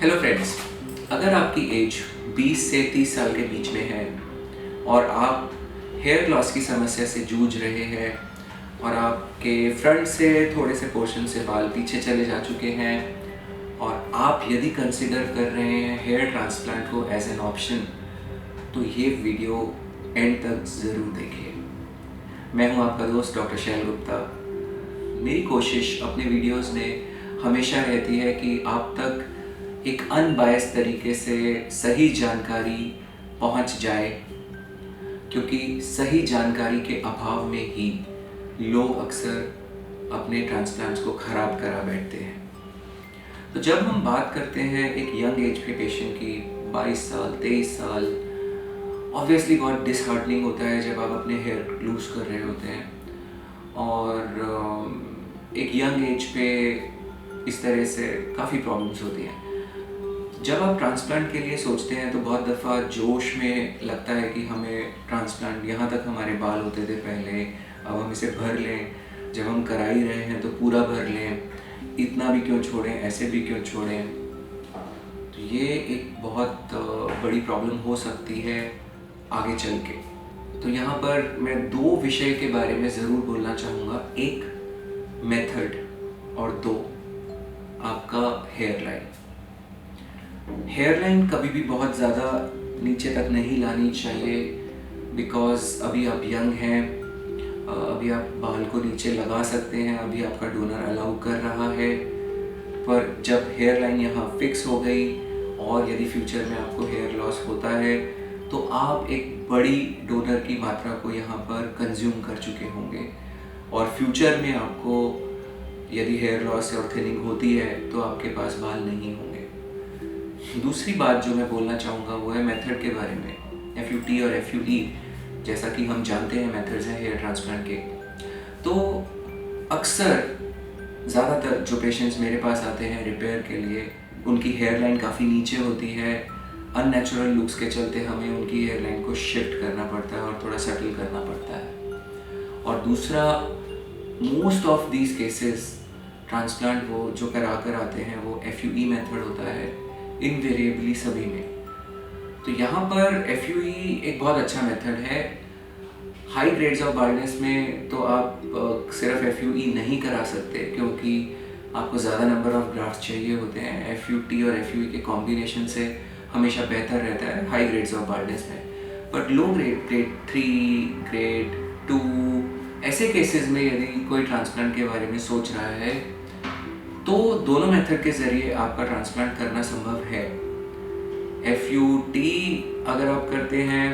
Hello friends, अगर आपकी as 20 से 30 साल के बीच में है और आप हेयर लॉस की समस्या से जूझ रहे हैं और आपके फ्रंट से थोड़े से पोर्शन से बाल पीछे चले जा चुके हैं और आप यदि कंसिडर कर रहे हैं हेयर ट्रांसप्लांट को एज एन ऑप्शन, तो ये वीडियो एंड तक ज़रूर देखिए। मैं हूं आपका दोस्त डॉक्टर शैल गुप्ता। मेरी कोशिश अपने वीडियोस में हमेशा रहती है कि आप तक एक अनबायस तरीके से सही जानकारी पहुंच जाए, क्योंकि सही जानकारी के अभाव में ही लोग अक्सर अपने ट्रांसप्लांट्स को ख़राब करा बैठते हैं। तो जब हम बात करते हैं एक यंग एज के पेशेंट की, 22 साल 23 साल, ऑब्वियसली बहुत डिसहार्टनिंग होता है जब आप अपने हेयर लूज़ कर रहे होते हैं और एक यंग एज पे इस तरह से काफ़ी प्रॉब्लम्स होती हैं। जब आप ट्रांसप्लांट के लिए सोचते हैं तो बहुत दफ़ा जोश में लगता है कि हमें ट्रांसप्लांट, यहाँ तक हमारे बाल होते थे पहले, अब हम इसे भर लें, जब हम करा ही रहे हैं तो पूरा भर लें, इतना भी क्यों छोड़ें, ऐसे भी क्यों छोड़ें। तो ये एक बहुत बड़ी प्रॉब्लम हो सकती है आगे चल के। तो यहाँ पर मैं दो विषय के बारे में ज़रूर बोलना चाहूँगा, एक मेथड और दो आपका हेयर लाइन। हेयर लाइन कभी भी बहुत ज़्यादा नीचे तक नहीं लानी चाहिए, बिकॉज़ अभी आप यंग हैं, अभी आप बाल को नीचे लगा सकते हैं, अभी आपका डोनर अलाउ कर रहा है। पर जब हेयर लाइन यहाँ फिक्स हो गई और यदि फ्यूचर में आपको हेयर लॉस होता है तो आप एक बड़ी डोनर की मात्रा को यहाँ पर कंज्यूम कर चुके होंगे और फ्यूचर में आपको यदि हेयर लॉस और थिनिंग होती है तो आपके पास बाल नहीं होंगे। दूसरी बात जो मैं बोलना चाहूँगा वो है मेथड के बारे में। FUT और FUE जैसा कि हम जानते हैं मेथड्स हैं हेयर ट्रांसप्लांट के। तो अक्सर ज़्यादातर जो पेशेंट्स मेरे पास आते हैं रिपेयर के लिए, उनकी हेयर लाइन काफ़ी नीचे होती है। अननेचुरल लुक्स के चलते हमें उनकी हेयर लाइन को शिफ्ट करना पड़ता है और थोड़ा सेटल करना पड़ता है। और दूसरा, most of these cases transplant वो जो करा कर आते हैं वो FUE मेथड होता है इनवेरिएबली सभी में। तो यहाँ पर FUE एक बहुत अच्छा मेथड है। हाई ग्रेड्स ऑफ बाल्डनेस में तो आप सिर्फ FUE नहीं करा सकते, क्योंकि आपको ज़्यादा नंबर ऑफ ग्राफ्ट चाहिए होते हैं। FUT और FUE के कॉम्बिनेशन से हमेशा बेहतर रहता है हाई ग्रेड्स ऑफ बाल्डनेस में। But low grade, grade 3, grade 2 ऐसे केसेस में यदि कोई ट्रांसप्लांट के बारे में सोच रहा है तो दोनों मेथड के ज़रिए आपका ट्रांसप्लांट करना संभव है। FUT अगर आप करते हैं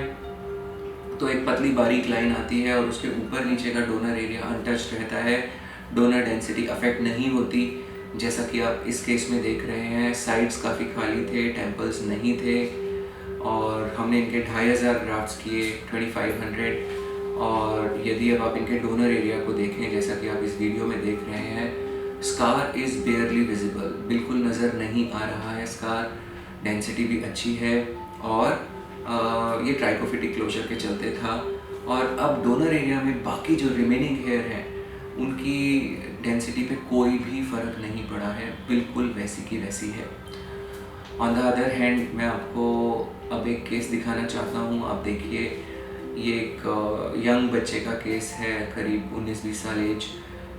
तो एक पतली बारीक लाइन आती है और उसके ऊपर नीचे का डोनर एरिया अनटच्ड रहता है, डोनर डेंसिटी अफेक्ट नहीं होती, जैसा कि आप इस केस में देख रहे हैं। साइड्स काफ़ी खाली थे, टेम्पल्स नहीं थे और हमने इनके 2500 ग्राफ्ट्स किए, 2500। और यदि अब आप इनके डोनर एरिया को देखें, जैसा कि आप इस वीडियो में देख रहे हैं, स्कार इज़ बेयरली विजिबल, बिल्कुल नज़र नहीं आ रहा है स्कार। डेंसिटी भी अच्छी है और ये ट्राइकोफिटिक क्लोजर के चलते था। और अब डोनर एरिया में बाकी जो रिमेनिंग हेयर हैं उनकी डेंसिटी पे कोई भी फ़र्क नहीं पड़ा है, बिल्कुल वैसी की वैसी है। ऑन द अदर हैंड मैं आपको अब एक केस दिखाना चाहता हूँ। आप देखिए, ये एक यंग बच्चे का केस है, करीब 19-20 साल एज।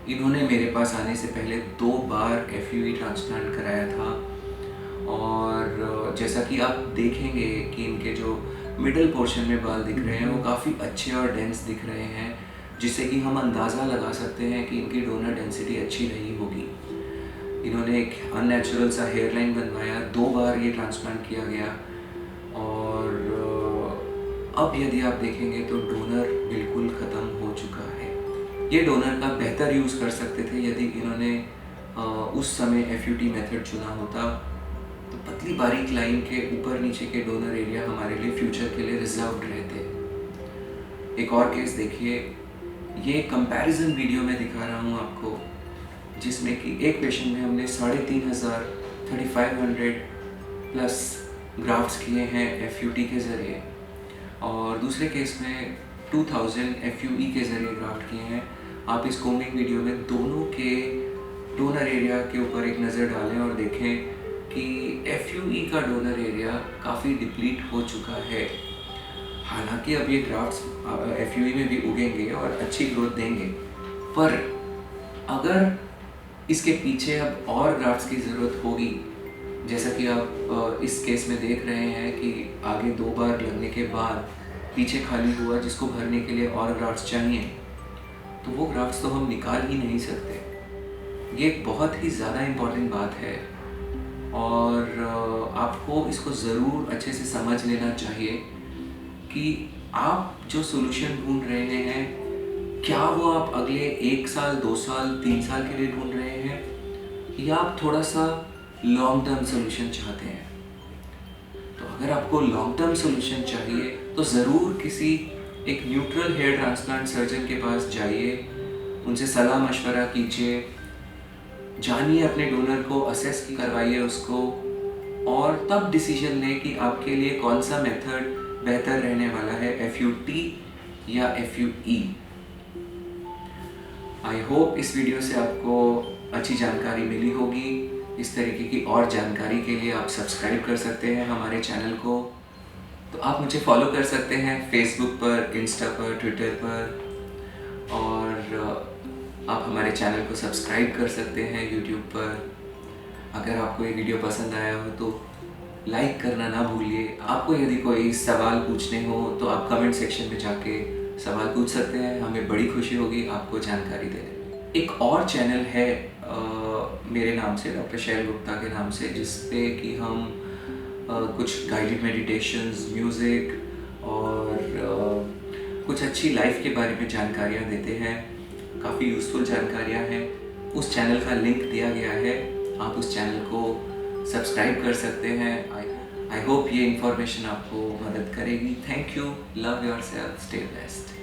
इन्होंने मेरे पास आने से पहले 2 बार FUE ट्रांसप्लांट कराया था और जैसा कि आप देखेंगे कि इनके जो मिडल पोर्शन में बाल दिख रहे हैं वो काफ़ी अच्छे और डेंस दिख रहे हैं, जिससे कि हम अंदाज़ा लगा सकते हैं कि इनकी डोनर डेंसिटी अच्छी रही होगी। इन्होंने एक अननेचुरल सा हेयर लाइन बनवाया, 2 बार ये ट्रांसप्लांट किया गया और अब यदि आप देखेंगे तो डोनर बिल्कुल ख़त्म हो चुका है। ये डोनर का बेहतर यूज़ कर सकते थे यदि इन्होंने उस समय FUT मेथड चुना होता। तो पतली बारीक लाइन के ऊपर नीचे के डोनर एरिया हमारे लिए फ्यूचर के लिए रिजर्व्ड रहते। एक और केस देखिए, ये कंपैरिजन वीडियो में दिखा रहा हूँ आपको, जिसमें कि एक पेशेंट में हमने 3500 3500 प्लस ग्राफ्ट्स किए हैं FUT के ज़रिए और दूसरे केस में 2000 FUE के ज़रिए ग्राफ्ट किए हैं। आप इस कोमिंग वीडियो में दोनों के डोनर एरिया के ऊपर एक नज़र डालें और देखें कि FUE का डोनर एरिया काफ़ी डिप्लीट हो चुका है। हालांकि अब ये ग्राफ्ट्स FUE में भी उगेंगे और अच्छी ग्रोथ देंगे, पर अगर इसके पीछे अब और ग्राफ्ट्स की ज़रूरत होगी, जैसा कि आप इस केस में देख रहे हैं कि आगे 2 बार लगने के बाद पीछे खाली हुआ, जिसको भरने के लिए और ग्राफ्ट्स चाहिए, तो वो ग्राफ्ट्स तो हम निकाल ही नहीं सकते। ये एक बहुत ही ज़्यादा इम्पॉर्टेंट बात है और आपको इसको ज़रूर अच्छे से समझ लेना चाहिए कि आप जो सोल्यूशन ढूंढ रहे हैं, क्या वो आप अगले 1 साल, 2 साल, 3 साल के लिए ढूंढ रहे हैं, या आप थोड़ा सा लॉन्ग टर्म सोल्यूशन चाहते हैं। तो अगर आपको लॉन्ग टर्म सोल्यूशन चाहिए तो ज़रूर किसी एक न्यूट्रल हेयर ट्रांसप्लांट सर्जन के पास जाइए, उनसे सलाह मशवरा कीजिए, जानिए अपने डोनर को, असेस करवाइए उसको, और तब डिसीजन लें कि आपके लिए कौन सा मेथड बेहतर रहने वाला है, FUT या FUE। आई होप इस वीडियो से आपको अच्छी जानकारी मिली होगी। इस तरीके की और जानकारी के लिए आप सब्सक्राइब कर सकते हैं हमारे चैनल को। तो आप मुझे फॉलो कर सकते हैं फेसबुक पर, इंस्टा पर, ट्विटर पर, और आप हमारे चैनल को सब्सक्राइब कर सकते हैं यूट्यूब पर। अगर आपको ये वीडियो पसंद आया हो तो लाइक करना ना भूलिए। आपको यदि कोई सवाल पूछने हो तो आप कमेंट सेक्शन में जाके सवाल पूछ सकते हैं, हमें बड़ी खुशी होगी आपको जानकारी देने में। एक और चैनल है मेरे नाम से, डॉक्टर शैल गुप्ता के नाम से, जिस पे कि हम कुछ गाइडेड मेडिटेशंस, म्यूज़िक और कुछ अच्छी लाइफ के बारे में जानकारियाँ देते हैं। काफ़ी यूज़फुल जानकारियाँ हैं। उस चैनल का लिंक दिया गया है, आप उस चैनल को सब्सक्राइब कर सकते हैं। आई होप ये इन्फॉर्मेशन आपको मदद करेगी। Thank you, love yourself, stay blessed.